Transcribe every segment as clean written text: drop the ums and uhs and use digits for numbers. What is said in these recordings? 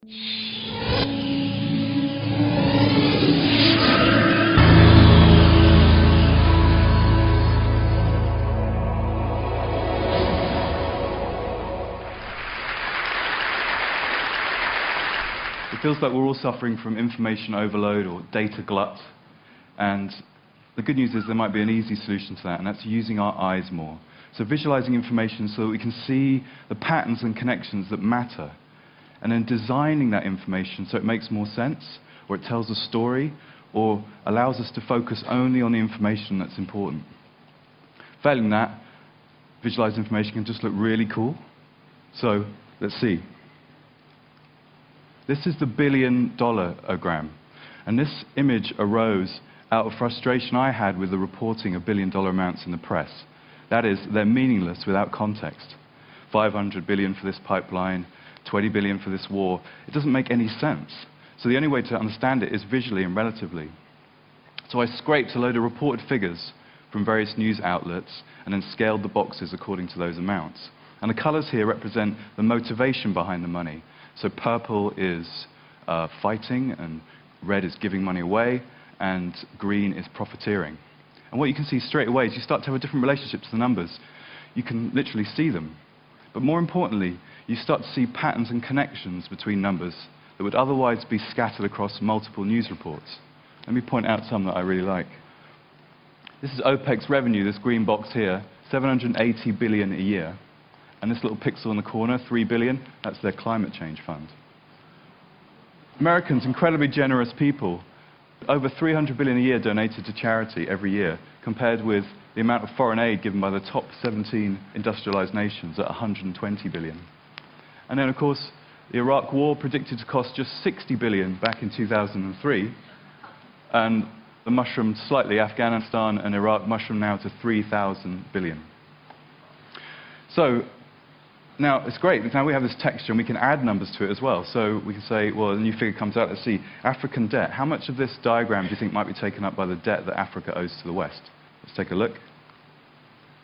It feels like we're all suffering from information overload or data glut, and the good news is there might be an easy solution to that, and that's using our eyes more. So visualizing information so that we can see the patterns and connections that matter, and then designing that information so it makes more sense, or it tells a story, or allows us to focus only on the information that's important. Failing that, visualized information can just look really cool. So let's see. This is the billion-dollar-ogram, and this image arose out of frustration I had with the reporting of billion-dollar amounts in the press. That is, they're meaningless without context. 500 billion for this pipeline, 20 billion for this war. It doesn't make any sense. So the only way to understand it is visually and relatively. So I scraped a load of reported figures from various news outlets and then scaled the boxes according to those amounts. And the colors here represent the motivation behind the money. So purple is fighting, and red is giving money away, and green is profiteering. And what you can see straight away is you start to have a different relationship to the numbers. You can literally see them. But more importantly, you start to see patterns and connections between numbers that would otherwise be scattered across multiple news reports. Let me point out some that I really like. This is OPEC's revenue, this green box here, 780 billion a year. And this little pixel in the corner, 3 billion, that's their climate change fund. Americans, incredibly generous people, over 300 billion a year donated to charity every year, compared with the amount of foreign aid given by the top 17 industrialized nations at 120 billion. And then, of course, the Iraq war predicted to cost just 60 billion back in 2003, and the mushroomed slightly. Afghanistan and Iraq mushroomed now to 3,000 billion. So, now, it's great. Now we have this texture, and we can add numbers to it as well. So we can say, well, a new figure comes out. Let's see, African debt. How much of this diagram do you think might be taken up by the debt that Africa owes to the West? Let's take a look.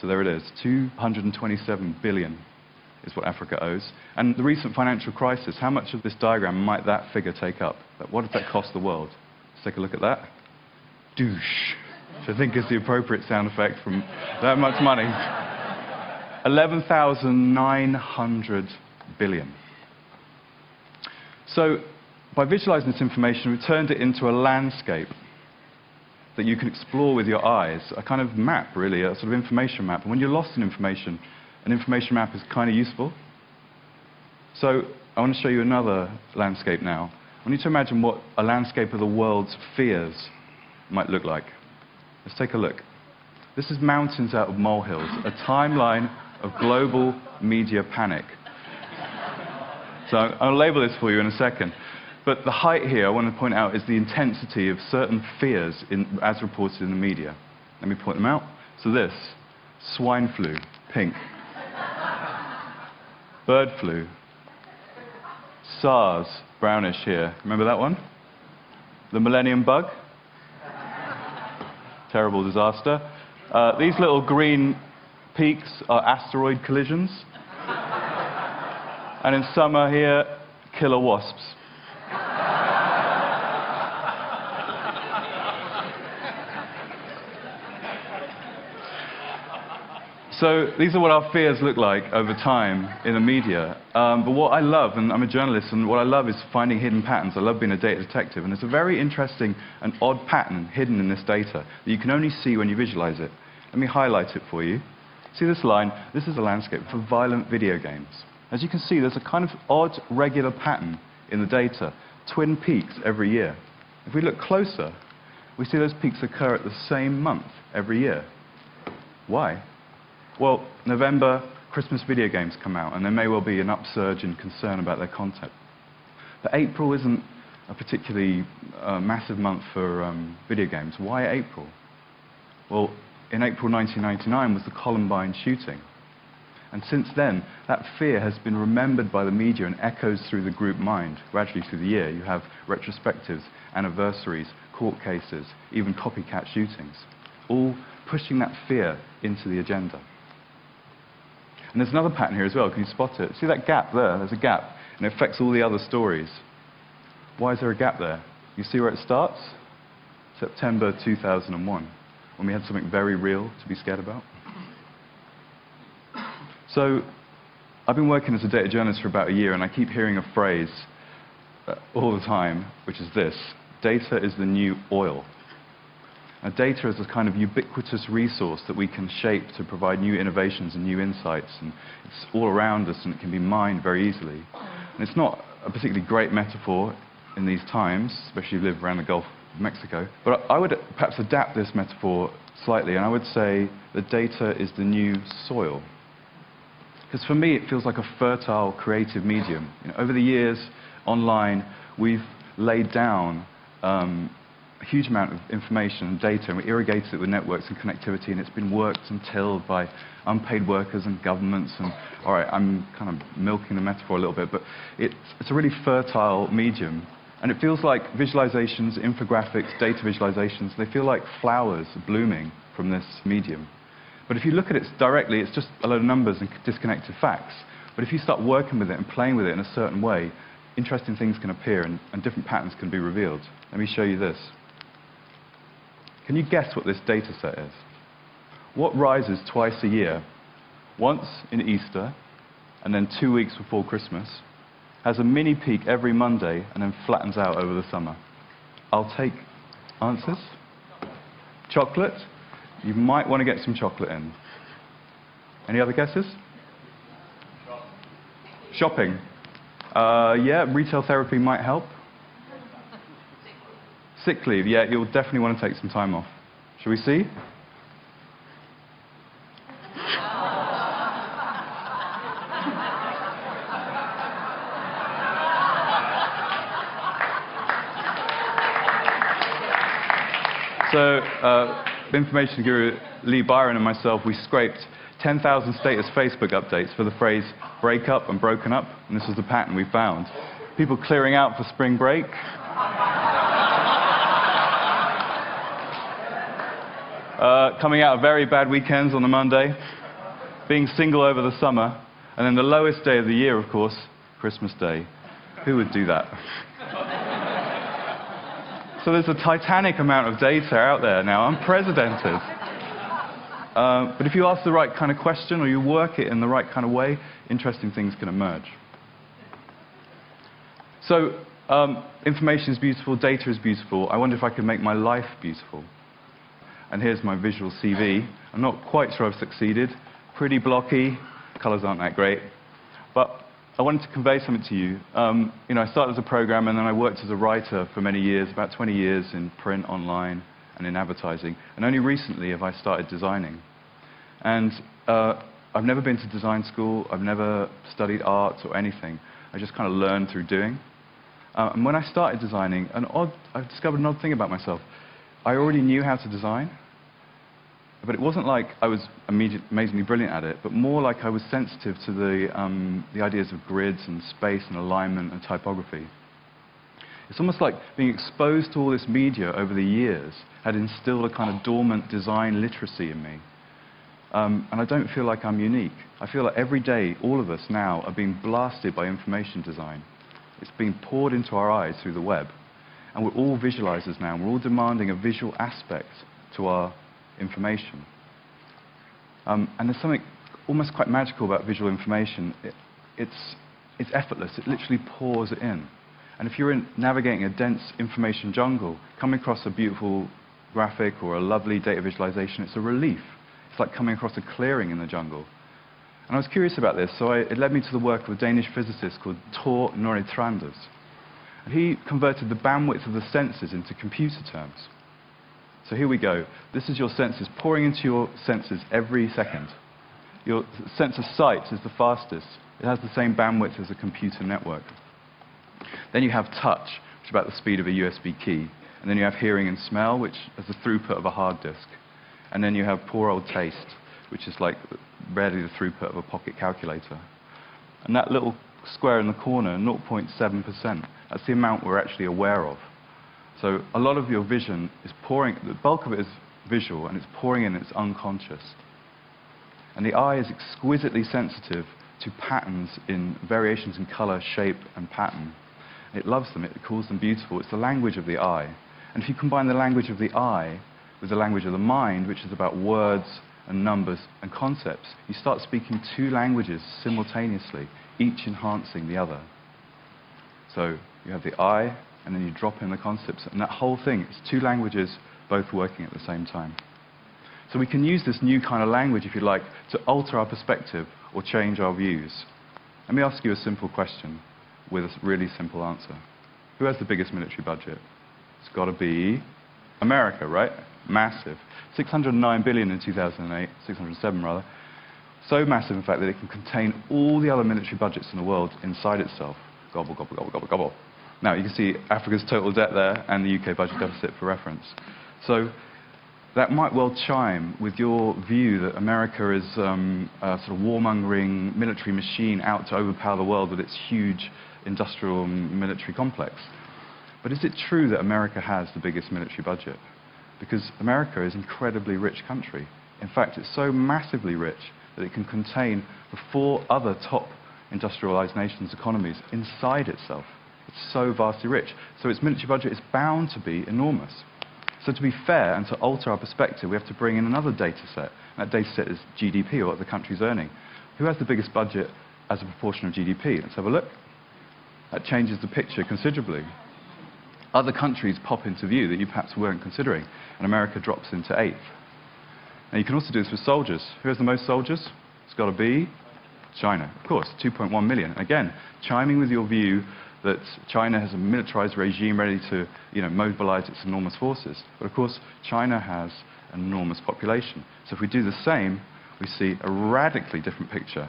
So there it is. 227 billion is what Africa owes. And the recent financial crisis, how much of this diagram might that figure take up? What does that cost the world? Let's take a look at that. Douche, which I think is the appropriate sound effect from that much money. 11,900 billion. So, by visualizing this information, we turned it into a landscape that you can explore with your eyes, a kind of map, really, a sort of information map. And when you're lost in information, an information map is kind of useful. So, I want to show you another landscape now. I want you to imagine what a landscape of the world's fears might look like. Let's take a look. This is mountains out of molehills, a timeline of global media panic. So I'll label this for you in a second. But the height here, I want to point out, is the intensity of certain fears as reported in the media. Let me point them out. So this, swine flu, pink. Bird flu. SARS, brownish here. Remember that one? The millennium bug. Terrible disaster. These little green peaks are asteroid collisions. And in summer here, killer wasps. So these are what our fears look like over time in the media. But what I love, and I'm a journalist, and what I love is finding hidden patterns. I love being a data detective, and there's a very interesting and odd pattern hidden in this data that you can only see when you visualize it. Let me highlight it for you. See this line? This is a landscape for violent video games. As you can see, there's a kind of odd, regular pattern in the data. Twin peaks every year. If we look closer, we see those peaks occur at the same month every year. Why? Well, November, Christmas video games come out, and there may well be an upsurge in concern about their content. But April isn't a particularly massive month for video games. Why April? Well, in April 1999 was the Columbine shooting. And since then, that fear has been remembered by the media and echoes through the group mind, gradually through the year. You have retrospectives, anniversaries, court cases, even copycat shootings, all pushing that fear into the agenda. And there's another pattern here as well. Can you spot it? See that gap there? There's a gap. and it affects all the other stories. Why is there a gap there? You see where it starts? September 2001, when we had something very real to be scared about. So, I've been working as a data journalist for about a year, and I keep hearing a phrase all the time, which is this: data is the new oil. Now, data is a kind of ubiquitous resource that we can shape to provide new innovations and new insights, and it's all around us and it can be mined very easily. And it's not a particularly great metaphor in these times, especially if you live around the Gulf of Mexico, but I would perhaps adapt this metaphor slightly, and I would say that data is the new soil. Because for me, it feels like a fertile, creative medium. Over the years, online, we've laid down a huge amount of information and data, and we irrigated it with networks and connectivity, and it's been worked and tilled by unpaid workers and governments. And all right, I'm kind of milking the metaphor a little bit, but it's a really fertile medium. And it feels like visualizations, infographics, data visualizations, they feel like flowers blooming from this medium. But if you look at it directly, it's just a load of numbers and disconnected facts. But if you start working with it and playing with it in a certain way, interesting things can appear and different patterns can be revealed. Let me show you this. Can you guess what this data set is? What rises twice a year, once in Easter and then 2 weeks before Christmas, has a mini peak every Monday and then flattens out over the summer? I'll take answers. Chocolate? You might want to get some chocolate in. Any other guesses? Shopping. Yeah, retail therapy might help. Sick leave. Yeah, you'll definitely want to take some time off. Shall we see? So, information guru Lee Byron and myself, we scraped 10,000 status Facebook updates for the phrase break up and broken up, and this was the pattern we found. People clearing out for spring break. Coming out of very bad weekends on the Monday. Being single over the summer. And then the lowest day of the year, of course, Christmas Day. Who would do that? So there's a titanic amount of data out there now, unprecedented. But if you ask the right kind of question or you work it in the right kind of way, interesting things can emerge. So information is beautiful, data is beautiful. I wonder if I could make my life beautiful. And here's my visual CV. I'm not quite sure I've succeeded. Pretty blocky, colors aren't that great. But I wanted to convey something to you. I started as a programmer and then I worked as a writer for many years, about 20 years in print, online, and in advertising. And only recently have I started designing. And I've never been to design school. I've never studied art or anything. I just kind of learned through doing. And when I started designing, I discovered an odd thing about myself. I already knew how to design, but it wasn't like I was amazingly brilliant at it, but more like I was sensitive to the ideas of grids and space and alignment and typography. It's almost like being exposed to all this media over the years had instilled a kind of dormant design literacy in me. And I don't feel like I'm unique. I feel like every day, all of us now are being blasted by information design. It's being poured into our eyes through the web. And we're all visualizers now, and we're all demanding a visual aspect to our information. And there's something almost quite magical about visual information. It's effortless. It literally pours it in. And if you're navigating a dense information jungle, coming across a beautiful graphic or a lovely data visualization, it's a relief. It's like coming across a clearing in the jungle. And I was curious about this, so it led me to the work of a Danish physicist called Tor Noritranders. And he converted the bandwidth of the senses into computer terms. So here we go. This is your senses pouring into your senses every second. Your sense of sight is the fastest. It has the same bandwidth as a computer network. Then you have touch, which is about the speed of a USB key. And then you have hearing and smell, which has the throughput of a hard disk. And then you have poor old taste, which is like barely the throughput of a pocket calculator. And that little square in the corner, 0.7%, that's the amount we're actually aware of. So a lot of your vision is pouring, the bulk of it is visual, and it's pouring in, it's unconscious. And the eye is exquisitely sensitive to patterns in variations in color, shape, and pattern. It loves them. It calls them beautiful. It's the language of the eye. And if you combine the language of the eye with the language of the mind, which is about words and numbers and concepts, you start speaking two languages simultaneously, each enhancing the other. So you have the eye, and then you drop in the concepts, and that whole thing is two languages both working at the same time. So we can use this new kind of language, if you like, to alter our perspective or change our views. Let me ask you a simple question with a really simple answer. Who has the biggest military budget? It's got to be America, right? Massive. 609 billion in 2008, 607 rather. So massive, in fact, that it can contain all the other military budgets in the world inside itself. Gobble, gobble, gobble, gobble, gobble. Now, you can see Africa's total debt there and the UK budget deficit for reference. So that might well chime with your view that America is a sort of warmongering military machine out to overpower the world with its huge industrial military complex. But is it true that America has the biggest military budget? Because America is an incredibly rich country. In fact, it's so massively rich that it can contain the four other top industrialized nations' economies inside itself. It's so vastly rich. So its military budget is bound to be enormous. So to be fair and to alter our perspective, we have to bring in another data set. And that data set is GDP, or what the country's earning. Who has the biggest budget as a proportion of GDP? Let's have a look. That changes the picture considerably. Other countries pop into view that you perhaps weren't considering, and America drops into 8th. Now you can also do this with soldiers. Who has the most soldiers? It's got to be China, of course, 2.1 million. Again, chiming with your view that China has a militarized regime ready to, mobilize its enormous forces. But of course, China has an enormous population. So if we do the same, we see a radically different picture.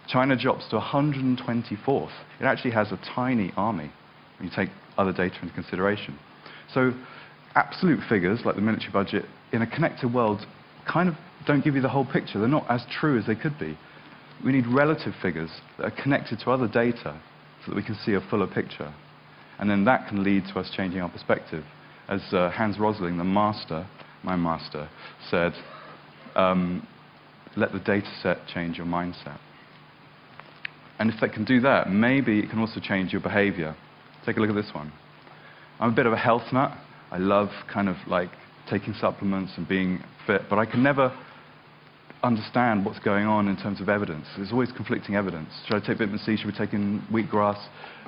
China drops to 124th. It actually has a tiny army when you take other data into consideration. So absolute figures, like the military budget, in a connected world kind of don't give you the whole picture. They're not as true as they could be. We need relative figures that are connected to other data so that we can see a fuller picture. And then that can lead to us changing our perspective. As Hans Rosling, the master, my master, said, let the data set change your mindset. And if they can do that, maybe it can also change your behavior. Take a look at this one. I'm a bit of a health nut. I love kind of like taking supplements and being fit, but I can never understand what's going on in terms of evidence. There's always conflicting evidence. Should I take vitamin C? Should we take in wheatgrass?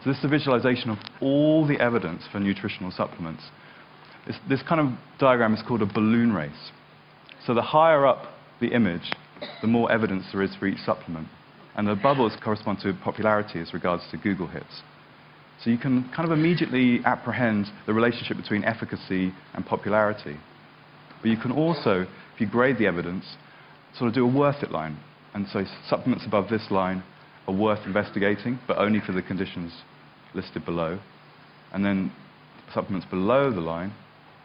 So this is a visualization of all the evidence for nutritional supplements. This kind of diagram is called a balloon race. So the higher up the image, the more evidence there is for each supplement. And the bubbles correspond to popularity as regards to Google hits. So you can kind of immediately apprehend the relationship between efficacy and popularity. But you can also, if you grade the evidence, sort of do a worth it line. And so supplements above this line are worth investigating, but only for the conditions listed below. And then supplements below the line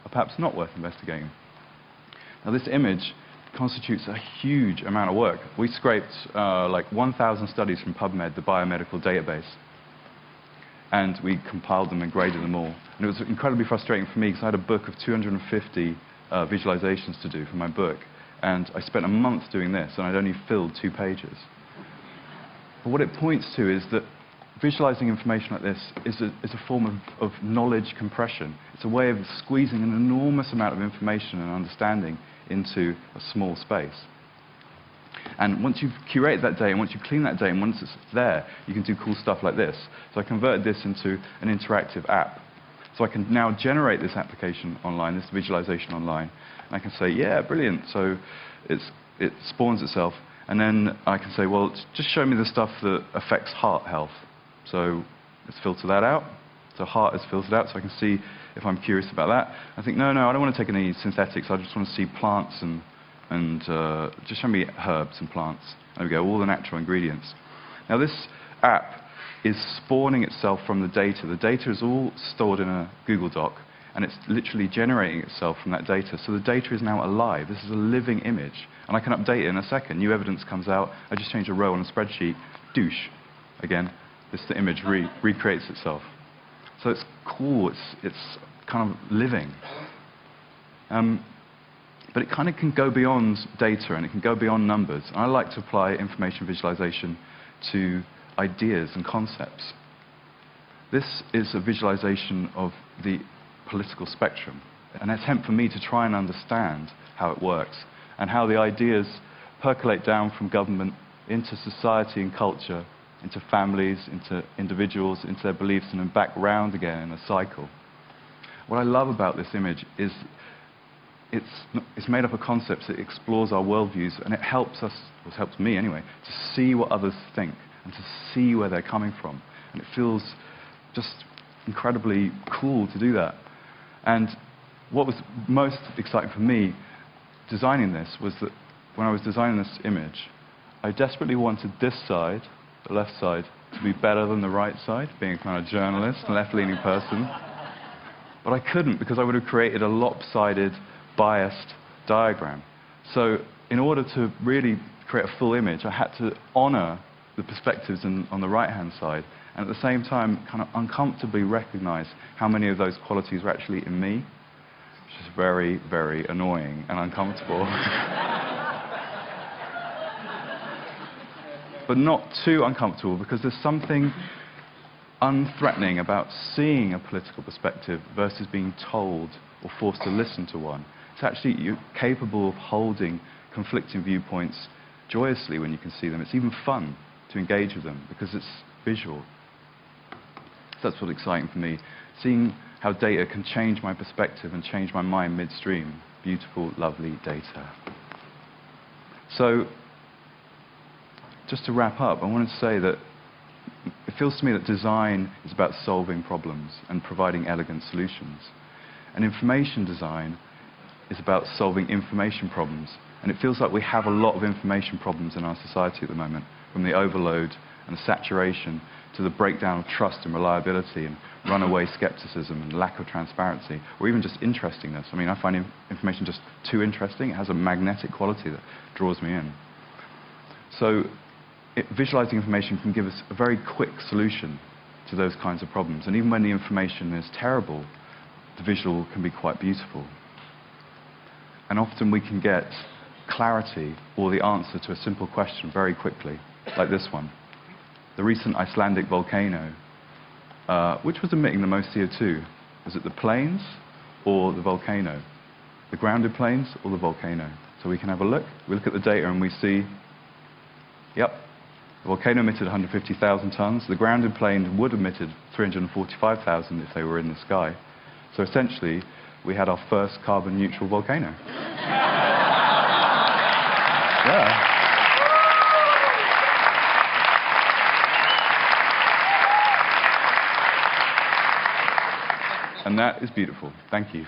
are perhaps not worth investigating. Now this image constitutes a huge amount of work. We scraped like 1,000 studies from PubMed, the biomedical database. And we compiled them and graded them all. And it was incredibly frustrating for me because I had a book of 250 visualizations to do for my book. And I spent a month doing this, and I'd only filled 2 pages. But what it points to is that visualizing information like this is a form of knowledge compression. It's a way of squeezing an enormous amount of information and understanding into a small space. And once you've curated that data, and once you clean that data, and once it's there, you can do cool stuff like this. So I converted this into an interactive app. So I can now generate this application online, this visualization online, and I can say, yeah, brilliant. So it spawns itself, and then I can say, well, just show me the stuff that affects heart health. So let's filter that out. So heart is filtered out, so I can see if I'm curious about that. I think, no, I don't want to take any synthetics. I just want to see plants and just show me herbs and plants. There we go, all the natural ingredients. Now this app is spawning itself from the data. The data is all stored in a Google Doc, and it's literally generating itself from that data. So the data is now alive. This is a living image, and I can update it in a second. New evidence comes out. I just change a row on a spreadsheet. Douche. Again, the image recreates itself. So it's cool. It's kind of living. But it kind of can go beyond data, and it can go beyond numbers. And I like to apply information visualization to ideas and concepts. This is a visualization of the political spectrum, an attempt for me to try and understand how it works and how the ideas percolate down from government into society and culture, into families, into individuals, into their beliefs, and then back round again in a cycle. What I love about this image is it's made up of concepts. It explores our worldviews, and it helps us, or it helps me anyway, to see what others think and to see where they're coming from. And it feels just incredibly cool to do that. And what was most exciting for me designing this was that when I was designing this image, I desperately wanted this side, the left side, to be better than the right side, being a kind of journalist, a left-leaning person. But I couldn't, because I would have created a lopsided, biased diagram. So in order to really create a full image, I had to honor the perspectives on the right-hand side, and at the same time kind of uncomfortably recognize how many of those qualities were actually in me, which is very, very annoying and uncomfortable. But not too uncomfortable, because there's something unthreatening about seeing a political perspective versus being told or forced to listen to one. It's actually, you're capable of holding conflicting viewpoints joyously when you can see them. It's even fun to engage with them because it's visual. So that's what's exciting for me, seeing how data can change my perspective and change my mind midstream. Beautiful, lovely data. So, just to wrap up, I want to say that it feels to me that design is about solving problems and providing elegant solutions. And information design is about solving information problems. And it feels like we have a lot of information problems in our society at the moment, from the overload and the saturation to the breakdown of trust and reliability and runaway skepticism and lack of transparency, or even just interestingness. I mean, I find information just too interesting. It has a magnetic quality that draws me in. So visualizing information can give us a very quick solution to those kinds of problems. And even when the information is terrible, the visual can be quite beautiful. And often we can get clarity or the answer to a simple question very quickly, like this one. The recent Icelandic volcano, which was emitting the most CO2? Was it the plains or the volcano? The grounded plains or the volcano? So we can have a look. We look at the data and we see, yep, the volcano emitted 150,000 tons. The grounded plain would have emitted 345,000 if they were in the sky. So essentially, we had our first carbon neutral volcano. Yeah. And that is beautiful. Thank you.